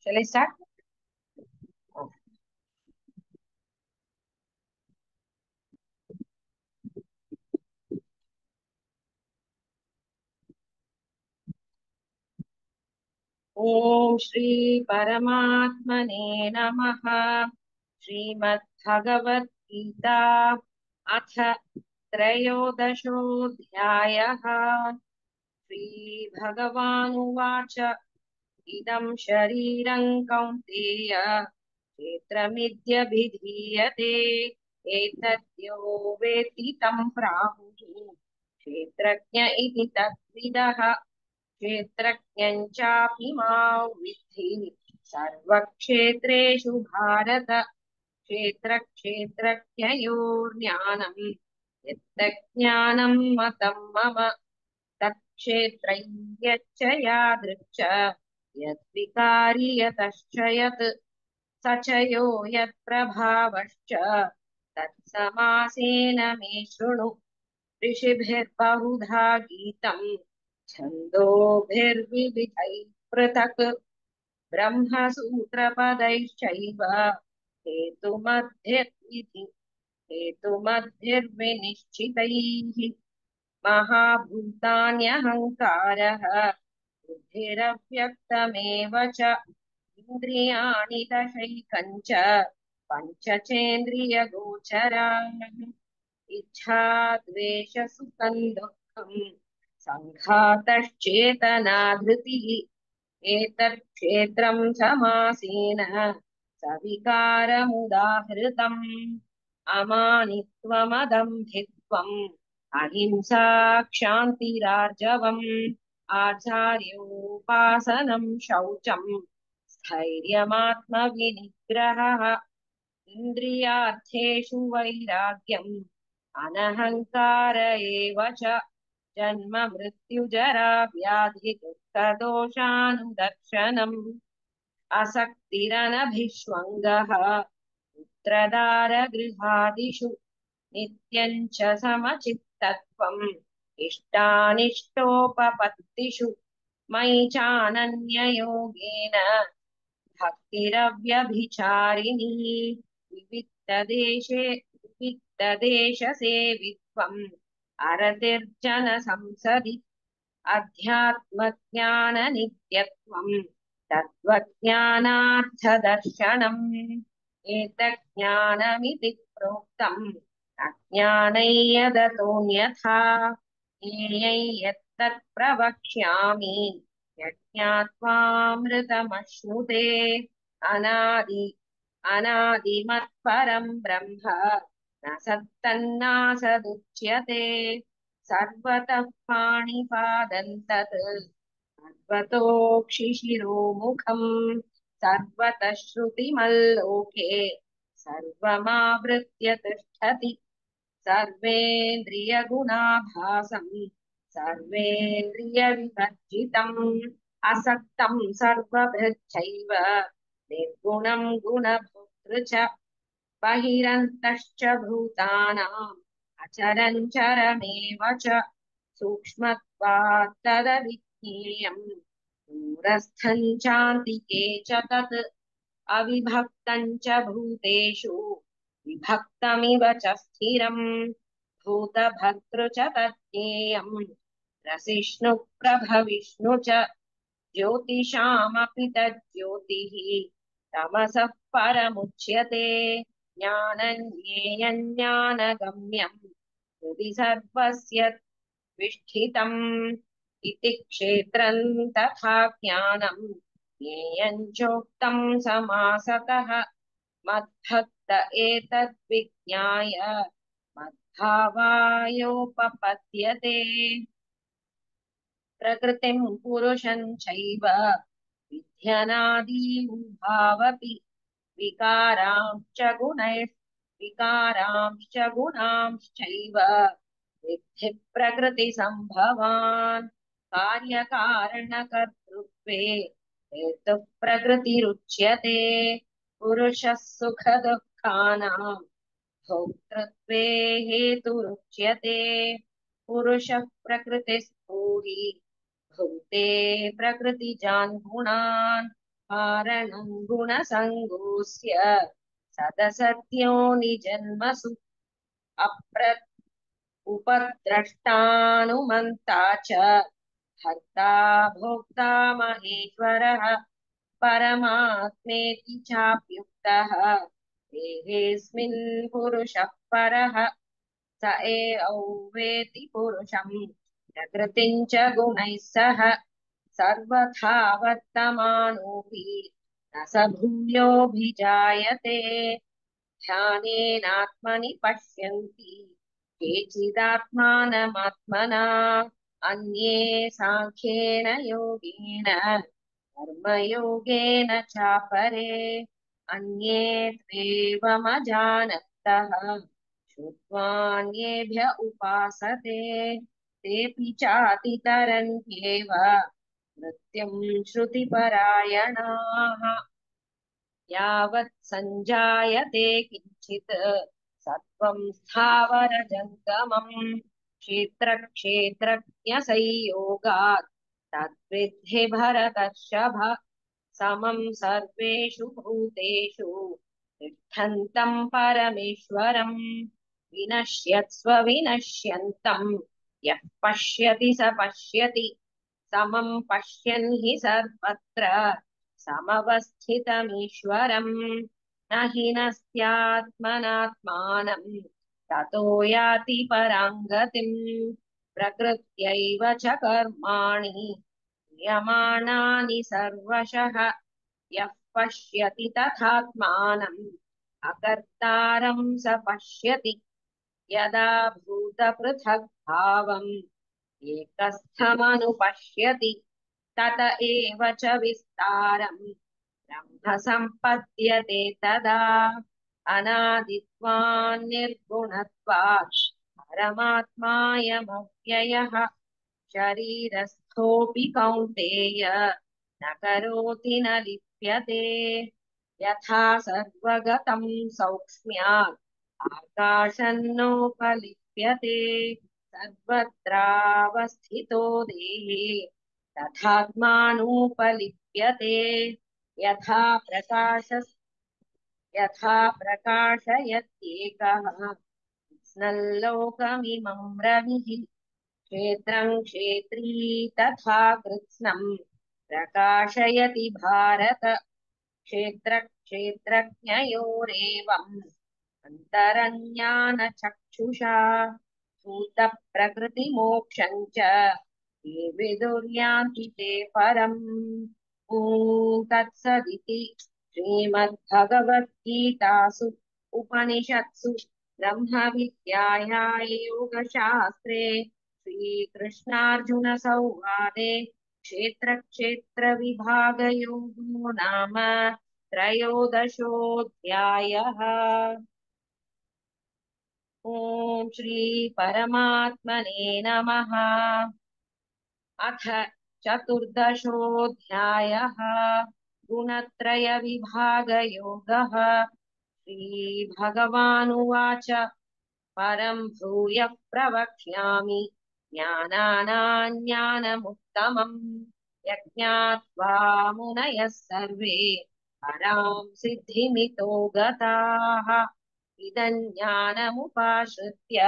Shall I start? Om Shri Paramatmane Namaha. Shrimad Gita Atha Trayodashodhyayaha. Shri Bhagavan Idam Sharirang Kaunteya Kshetramidhyabhidhiyate Etadyo Veti Tam Prahuः Kshetrajña iti Tadvidaha क्षेत्रज्ञञ्चापि मां विद्धि सर्वक्षेत्रेषु भारत क्षेत्रक्षेत्रज्ञयोर्ज्ञानम् यत्तज्ज्ञानं मतं मम तत्क्षेत्रज्ञच्च यादृक् च यद्विकारि यतश्च यत् स च यो यत्प्रभावश्च तत्समासेन मे शृणु ऋषिभिर्बहुधा गीतम् छन्दोभिर्विविधैः पृथक् ब्रह्मसूत्रपदैश्चैव हेतुमद्भिर्विनिश्चितैः महाभूतान्यहङ्कारः बुद्धिरव्यक्तमेव च इन्द्रियाणि दशैकञ्च पञ्चचेन्द्रियगोचराः इच्छा द्वेषसुखं दुःखम् सङ्घातश्चेतना धृतिः एतत् क्षेत्रं समासेन सविकारमुदाहृतम् अमानित्वमदम्भित्वम् अहिंसा क्षान्तिरार्जवम् आचार्योपासनं शौचम् स्थैर्यमात्मविनिग्रहः इन्द्रियार्थेषु वैराग्यम् अनहङ्कार एव च जन्म मृत्युजरा व्याधि दुःखदोषानुदर्शनम् असक्तिरनभिष्वङ्गः पुत्रदारगृहादिषु नित्यम् च समचित्तत्वम् इष्टानिष्टोपपत्तिषु मयि चानन्ययोगेन भक्तिरव्यभिचारिणी विविक्तदेशसेवित्वम् अरतिर्जनसंसदि अध्यात्मज्ञाननित्यत्वम् तत्त्वज्ञानार्थदर्शनम् एतज्ज्ञानमिति प्रोक्तम् अज्ञानै यदतोऽन्यथा ज्ञेयं यत्तत् प्रवक्ष्यामि यज्ञात्वामृतमश्नुते अनादि अनादिमत्परं ब्रह्म न सत्तन्नासदुच्यते सर्वतः पाणिपादं तत् सर्वतोक्षिशिरोमुखम् सर्वतः श्रुतिमल्लोके सर्वमावृत्य तिष्ठति सर्वेन्द्रियगुणाभासम् सर्वेन्द्रियविवर्जितम् असक्तं सर्वभृच्छैव निर्गुणं गुणभोक्तृ च बहिरन्तश्च भूतानाम् अचरञ्चरमेव च सूक्ष्मत्वात् तदविज्ञेयम् दूरस्थं चान्तिके च तत् अविभक्तं च भूतेषु विभक्तमिव च स्थिरम् भूतभर्तृ च तज्ज्ञेयम् रसिष्णु प्रभविष्णु च ज्योतिषामपि तज्ज्योतिः तमसः परमुच्यते ज्ञानञ्ज्ञेयं ज्ञानगम्यम् हृदि सर्वस्य विष्ठितम् इति क्षेत्रं तथा ज्ञानं ज्ञेयं चोक्तं समासतः मद्भक्त एतद्विज्ञाय मद्भावायोपपद्यते प्रकृतिं पुरुषं चैव विध्यनादि उभावपि विकारांश्च गुणांश्चैव विद्धि प्रकृतिसम्भवान् कार्यकारणकर्तृत्वे हेतुः प्रकृतिरुच्यते पुरुषः सुखदुःखानां भोक्तृत्वे हेतुरुच्यते पुरुषः प्रकृतिस्थो हि भुङ्क्ते प्रकृतिजान् गुणान् कारणं गुणसङ्गोऽस्य सदसत्यो निजन्मसु अप्र उपद्रष्टानुमन्ता च हर्ता भोक्ता महेश्वरः परमात्मेति चाप्युक्तः देहेऽस्मिन् पुरुषः परः स एव वेति पुरुषं प्रकृतिं च गुणैः सह सर्वथा वर्तमानोऽपि न स भूयोऽभिजायते ध्यानेनात्मनि पश्यन्ति केचिदात्मानमात्मना अन्ये साङ्ख्येन योगेन कर्मयोगेन चापरे अन्ये त्वेवमजानन्तः श्रुत्वान्येभ्य उपासते तेऽपि चातितरन्त्येव मृत्युं श्रुतिपरायणाः यावत् सञ्जायते किञ्चित् सत्त्वं स्थावरजङ्गमम् क्षेत्रक्षेत्रज्ञसंयोगात् तद्विद्धि भरतर्षभ समं सर्वेषु भूतेषु तिष्ठन्तं परमेश्वरम् विनश्यत्स्व विनश्यन्तं यः पश्यति स पश्यति समं पश्यन् हि सर्वत्र समवस्थितमीश्वरम् न हि नस्त्यात्मनात्मानं ततो याति परां गतिम् प्रकृत्यैव च कर्माणि क्रियमाणानि सर्वशः यः पश्यति तथात्मानम् अकर्तारं स पश्यति यदा भूतपृथग्भावम् एकस्थमनुपश्यति तत एव च विस्तारम् ब्रह्म सम्पद्यते तदा अनादित्वान् निर्गुणत्वात् परमात्मायमव्ययः शरीरस्थोऽपि कौन्तेय न करोति न लिप्यते यथा सर्वगतं सौक्ष्म्यात् आकाशन्नोपलिप्यते सर्वत्रावस्थितो देहे तथात्मानोपलिप्यते यथा प्रकाश यथा प्रकाशयत्येकः कृत्स्नल्लोकमिमं रविः क्षेत्रं क्षेत्री तथा कृत्स्नं प्रकाशयति भारत क्षेत्रक्षेत्रज्ञयोरेवम् अन्तरज्ञानचक्षुषा भूतप्रकृतिमोक्षं च ये विदुर्यान्ति ते परम् ॐ तत्सदिति श्रीमद्भगवद्गीतासु उपनिषत्सु ब्रह्मविद्यायां योगशास्त्रे श्रीकृष्णार्जुनसंवादे क्षेत्रक्षेत्रविभागयोगो नाम त्रयोदशोऽध्यायः। ॐ श्रीपरमात्मने नमः। अथ चतुर्दशोऽध्यायः गुणत्रयविभागयोगः। श्रीभगवानुवाच परं भूयः प्रवक्ष्यामि ज्ञानानाज्ञानमुत्तमम् यज्ञात्वा मुनयः सर्वे परां सिद्धिमितो गताः इदं ज्ञानमुपाश्रित्य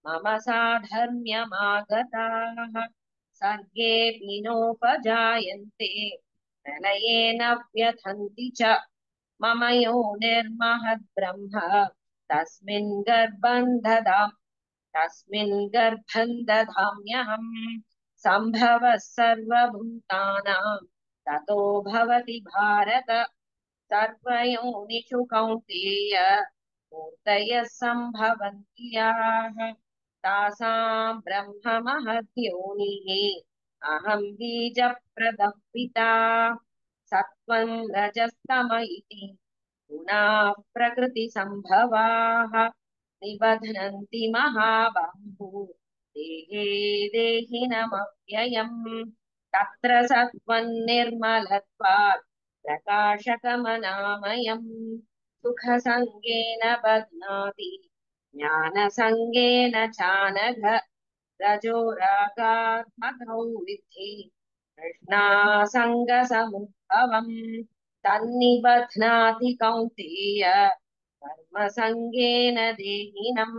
मम साधर्म्यमागताः सर्गेऽपि नोपजायन्ते प्रलये न व्यथन्ति च मम यो निर्महद्ब्रह्म तस्मिन् गर्भं दधाम्यहम् सम्भवः सर्वभूतानां ततो भवति भारत सर्वयोनिषु कौन्तेय मूर्तयः सम्भवन्ति याः तासां ब्रह्म महद्योनिः अहं बीजप्रदः पिता सत्त्वं रजस्तम इति गुणाः प्रकृतिसम्भवाः निबध्नन्ति महाबाहो देहे देहिनमव्ययम् तत्र सत्त्वं निर्मलत्वात् प्रकाशकमनामयम् सुखसङ्गेन बध्नाति ज्ञानसङ्गेन चानघ रजोरागात्मकौ विद्धि कृष्णासङ्गसमुद्रम् भवम् तन्निबध्नाति कौन्तेय कर्मसङ्गेन देहिनम्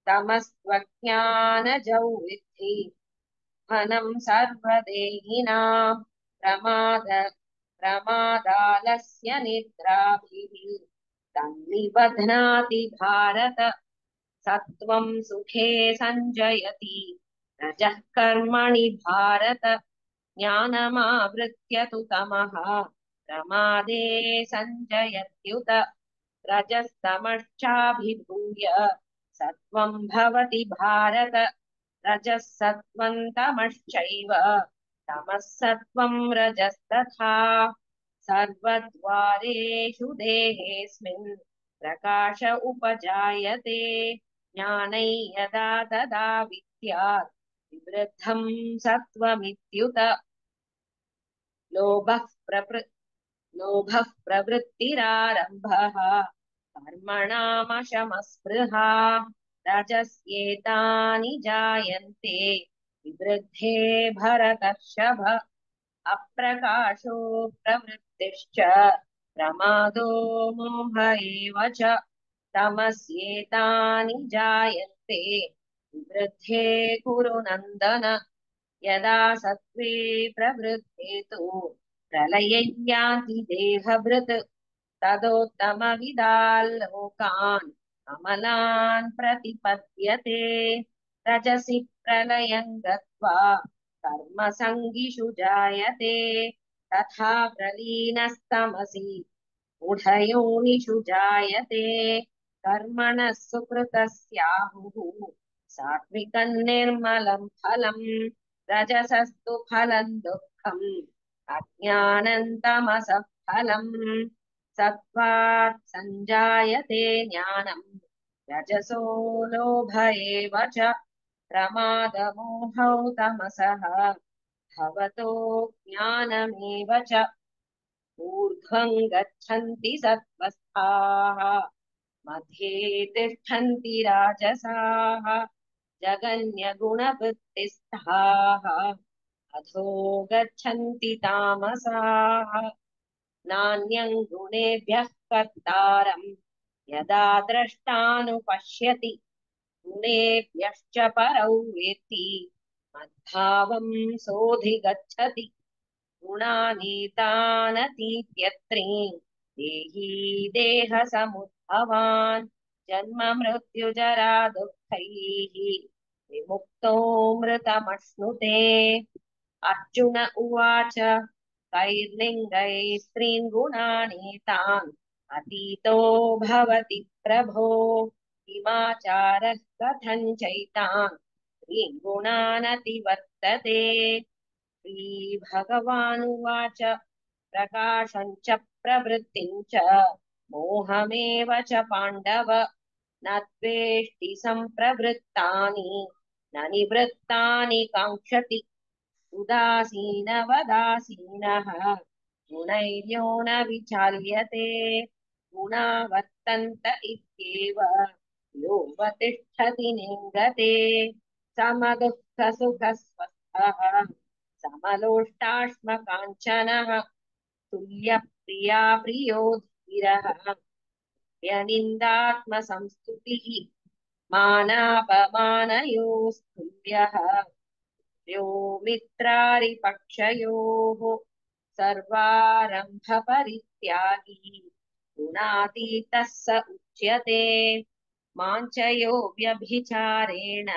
तमस्त्वज्ञानजौ विद्धि घनं सर्वदेहिनां प्रमादालस्य निद्राभिः तन्निबध्नाति भारत सत्त्वं सुखे सञ्जयति रजः कर्मणि भारत ज्ञानमावृत्य तु तमः प्रमादे सञ्जयत्युत रजस्तमश्चाभिभूय सत्त्वं भवति भारत रजः सत्त्वं तमश्चैव तमः सत्त्वं रजस्तथा सर्वद्वारेषु देहेऽस्मिन् प्रकाश उपजायते ज्ञानै यदा तदा विद्यात् विवृद्धं सत्त्वमित्युत लोभः प्रवृ लोभः प्रवृत्तिरारम्भः कर्मणामशमस्पृहा रजस्येतानि जायन्ते विवृद्धे भरतर्षभ अप्रकाशो प्रवृत्तिश्च प्रमादो मोह एव च तमस्येतानि जायन्ते विवृद्धे कुरु नन्दन यदा सत्त्वे प्रवृद्धे तु प्रलये यान्ति देहभृत् तदोत्तमविदाल्लोकान् अमलान् प्रतिपद्यते रजसि प्रलयं गत्वा कर्मसङ्गिषु जायते तथा प्रलीनस्तमसि मूढयोनिषु जायते कर्मणः सुकृतस्याहुः सात्विकं निर्मलं फलम् रजसस्तु फलं दुःखम् अज्ञानं तमसः फलम् सत्त्वात् सञ्जायते ज्ञानम् रजसो लोभ एव च प्रमादमोहौ तमसः भवतो ज्ञानमेव च ऊर्ध्वं गच्छन्ति सत्त्वस्थाः मध्ये तिष्ठन्ति राजसाः जगन्यगुणवृत्तिस्थाः अधो गच्छन्ति तामसाः नान्यं गुणेभ्यः कर्तारं यदा द्रष्टानुपश्यति गुणेभ्यश्च परौ वेत्ति मद्भावं सोऽधिगच्छति गुणानीतानतीत्यत्रीन् देही देहसमुद्भवान् जन्म मृत्युजरा दुःखैः विमुक्तो मृतमश्नुते अर्जुन उवाच कैर्लिङ्गैस्त्रीन् गुणानीतान् अतीतो भवति प्रभो किमाचारः कथं चैतान् त्रीन् गुणानतिवर्तते श्रीभगवानुवाच प्रकाशं च प्रवृत्तिं च मोहमेव च पाण्डव न द्वेष्टि सम्प्रवृत्तानि न निवृत्तानि काङ्क्षति उदासीनवदासीनः गुणैर्यो न विचाल्यते गुणा वर्तन्त इत्येव योऽवतिष्ठति निङ्गते समदुःखसुखस्वस्थः समलोष्टाश्मकाञ्चनः तुल्यप्रिया प्रियो धीरः यनिन्दात्मसंस्तुतिः मानापमानयोस्तुल्यः यो मित्रारिपक्षयोः सर्वारम्भपरित्यागी गुणातीतः स उच्यते माञ्चयो व्यभिचारेण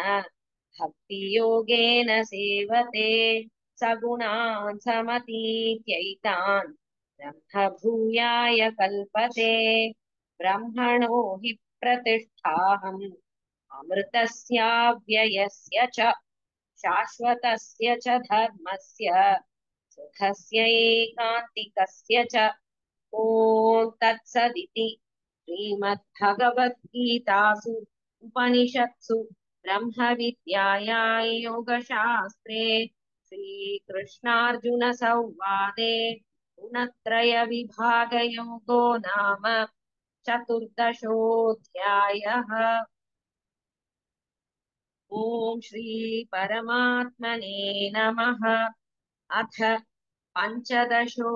भक्तियोगेन सेवते सगुणान् समतीत्यैतान् ब्रह्मभूयाय कल्पते ब्रह्मणो हि प्रतिष्ठाहम् अमृतस्याव्ययस्य च शाश्वतस्य च धर्मस्य सुखस्यैकान्तिकस्य च ॐ तत्सदिति श्रीमद्भगवद्गीतासु उपनिषत्सु ब्रह्मविद्यायां योगशास्त्रे श्रीकृष्णार्जुनसंवादे गुणत्रयविभागयोगो नाम चतुर्दशोऽध्यायः। ॐ श्री परमात्मने नमः। अथ पञ्चदशोऽध्यायः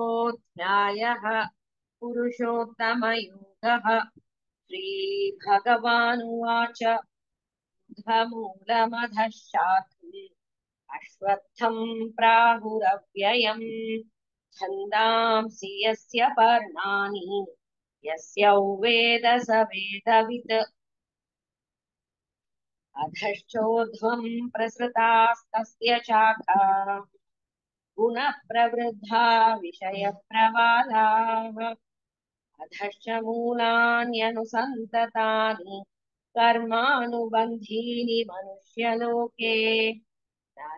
पुरुषोत्तमयोगः श्रीभगवानुवाच मूलमधः शाखम् अश्वत्थम् प्राहुरव्ययम् छन्दांसि यस्य पर्णानि यस्य वेद स वेदवित् अधश्चोर्ध्वम् प्रसृतास्तस्य शाखा गुणप्रवृद्धा विषयप्रवालाः अधश्च मूलान्यनुसन्ततानि कर्मानुबन्धीनि मनुष्यलोके न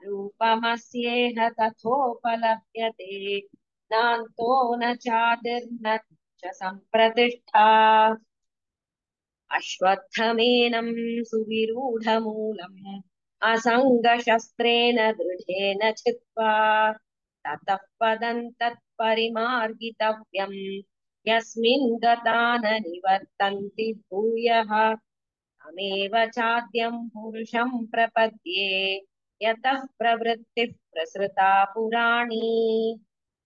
रूपमस्येह तथोपलभ्यते नान्तो न चादिर्न च सम्प्रतिष्ठा अश्वत्थमेनं सुविरूढमूलम् असङ्गशस्त्रेण दृढेन छित्त्वा ततः पदं तत्परिमार्गितव्यम् यस्मिन् गता न निवर्तन्ति भूयः तमेव चाद्यं पुरुषं प्रपद्ये यतः प्रवृत्तिः प्रसृता पुराणी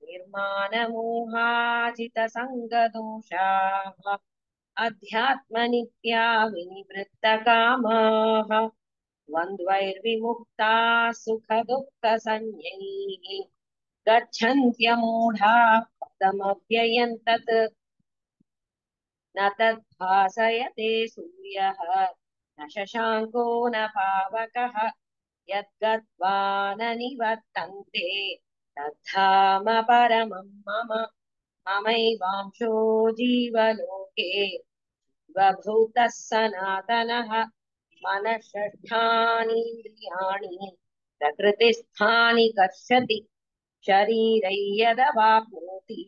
निर्माणमोहाजितसङ्गदोषाः अध्यात्मनित्या विनिवृत्तकामाः द्वन्द्वैर्विमुक्ताः सुखदुःखसंज्ञैः गच्छन्त्यमूढाः पदमव्ययम् तत् न तद्भासयते सूर्यः न शशाङ्को न पावकः यद्गत्वा न निवर्तन्ते तद्धाम परमं मम ममैवांशो जीवलोके स्वभूतः सनातनः मनःषष्ठानीन्द्रियाणि प्रकृतिस्थानि कर्षति शरीरै यदवाप्नोति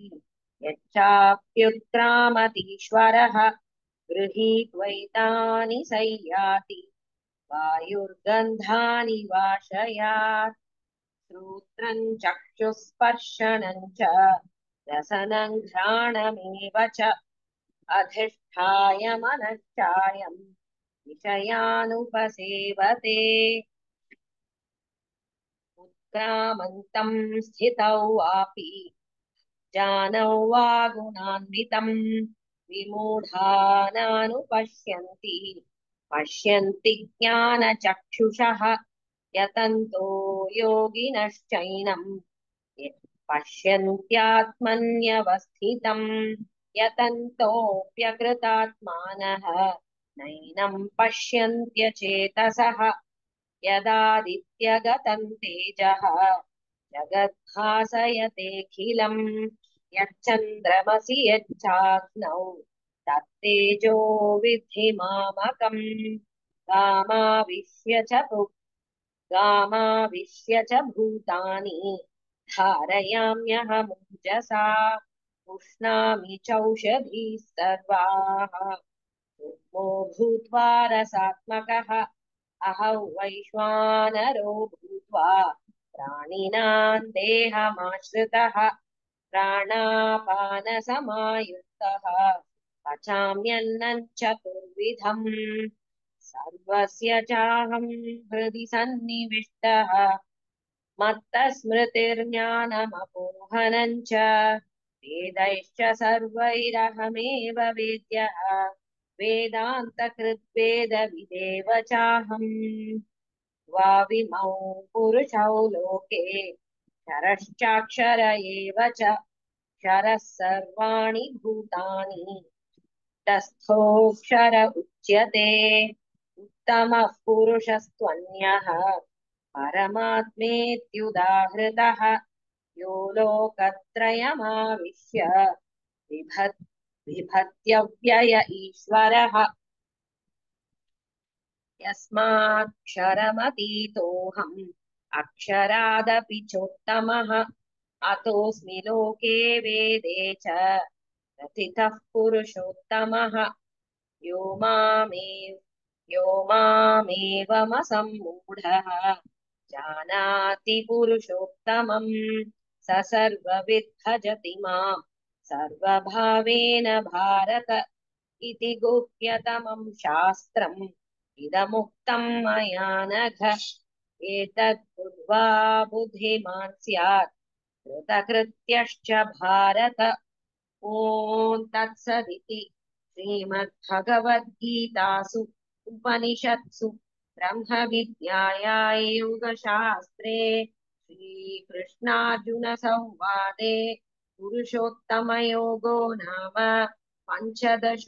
यच्चाप्युत्क्रामतीश्वरः गृहीत्वैतानि संयाति वायुर्गन्धानि वाशयात् श्रोत्रं चक्षुस्पर्शनं च रसनं घ्राणमेव च अधिष्ठाय मनश्चायं विषयानुपसेवते उत्क्रामन्तं स्थितौ वापि जानौ वा गुणान्वितं विमूढानानुपश्यन्ति पश्यन्ति ज्ञानचक्षुषः यतन्तो योगिनश्चैनं पश्यन्त्यात्मन्यवस्थितं यतन्तोऽप्यकृतात्मानः नैनं पश्यन्त्यचेतसः यदादित्यगतं तेजः जगद्भासयतेऽखिलम् यच्चन्द्रमसि यच्चाग्नौ तत्तेजो विद्धि मामकम् गामाविश्य च गामाविश्य च भूतानि धारयाम्यहमूर्जसा पुष्णामि चौषधीः सर्वाः सूक्ष्मो भूत्वा रसात्मकः अहं वैश्वानरो भूत्वा प्राणिनां देहमाश्रितः प्राणापानसमायुक्तः पचाम्यन्नं चतुर्विधम् सर्वस्य चाहं हृदि सन्निविष्टः मत्तस्मृतिर्ज्ञानमपोहनं च वेदैश्च सर्वैरहमेव वेद्यः वेदान्तकृद्वेदविदेव चाहम् द्वाविमौ पुरुषौ लोके क्षरश्चाक्षर एव च क्षरः सर्वाणि भूतानि तस्थोऽक्षर उच्यते उत्तमः पुरुषस्त्वन्यः परमात्मेत्युदाहृतः यो लोकत्रयमाविश्य बिभत्यव्यय ईश्वरः यस्माक्षरमतीतोऽहम् अक्षरादपि चोत्तमः अतोऽस्मि लोके वेदे च प्रथितः पुरुषोत्तमः यो मामेवमसम्मूढः जानाति पुरुषोत्तमम् स सर्वविद् भजति माम् सर्वभावेन भारत इति गुह्यतमं शास्त्रम् इदमुक्तं मया नघ एतद्बुद्ध्वा बुद्धिमान् स्यात् कृतकृत्यश्च भारत ॐ तत्सदिति श्रीमद्भगवद्गीतासु उपनिषत्सु ब्रह्मविद्यायां योगशास्त्रे श्रीकृष्णार्जुनसंवादे पुरुषोत्तमयोगो नाम पञ्चदशोऽध्यायः।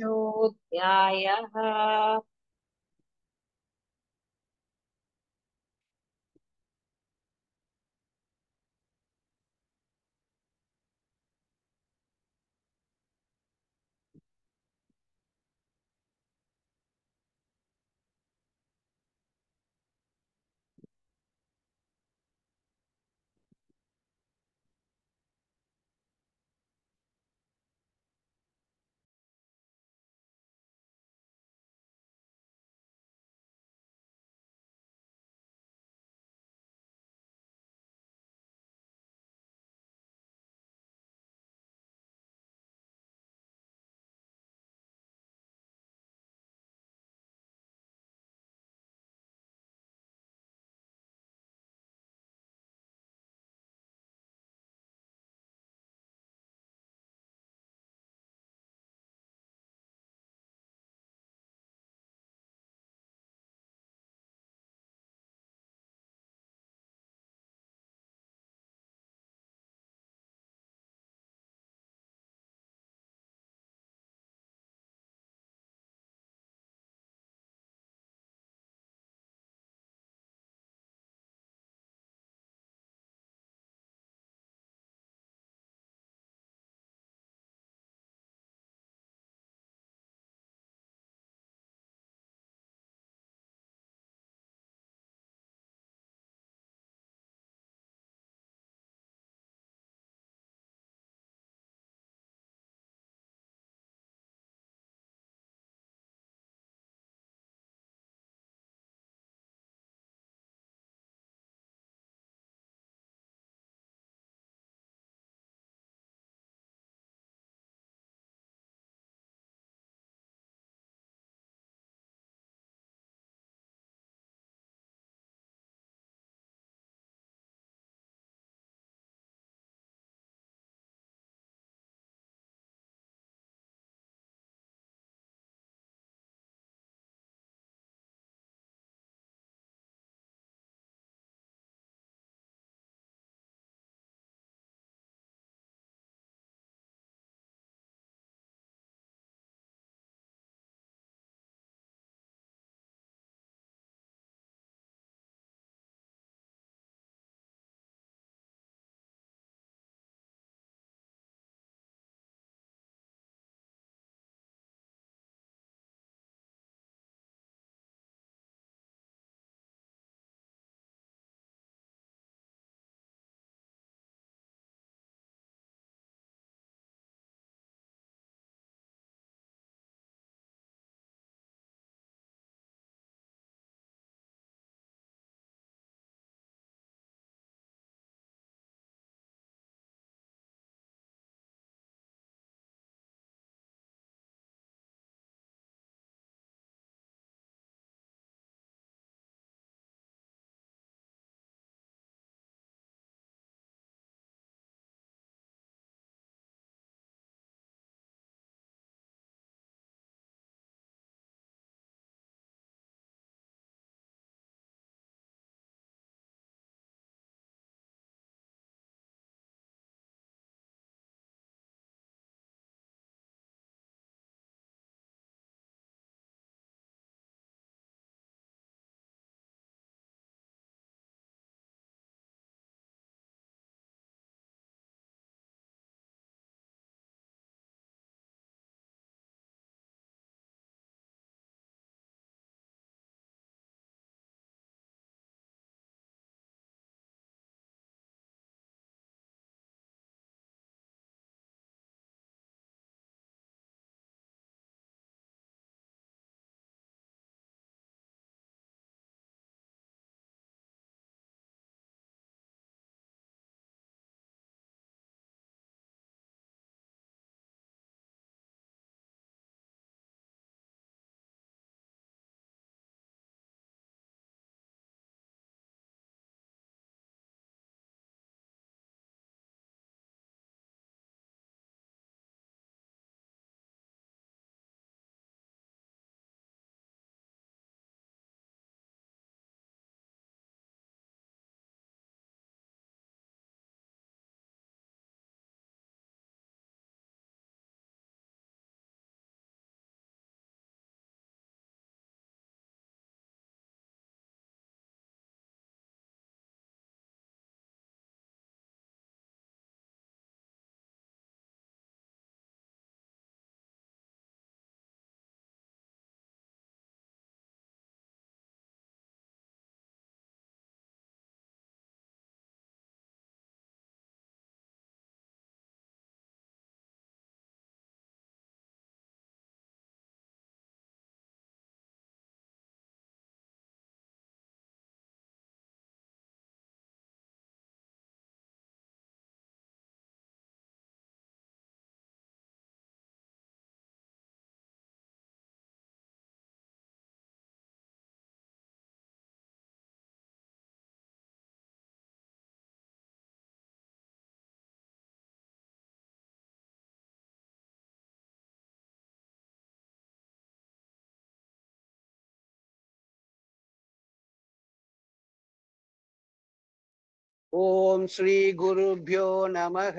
ஓம் ஸ்ரீ குருभ्यो நமः.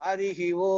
ஹரிஹி ஓம்.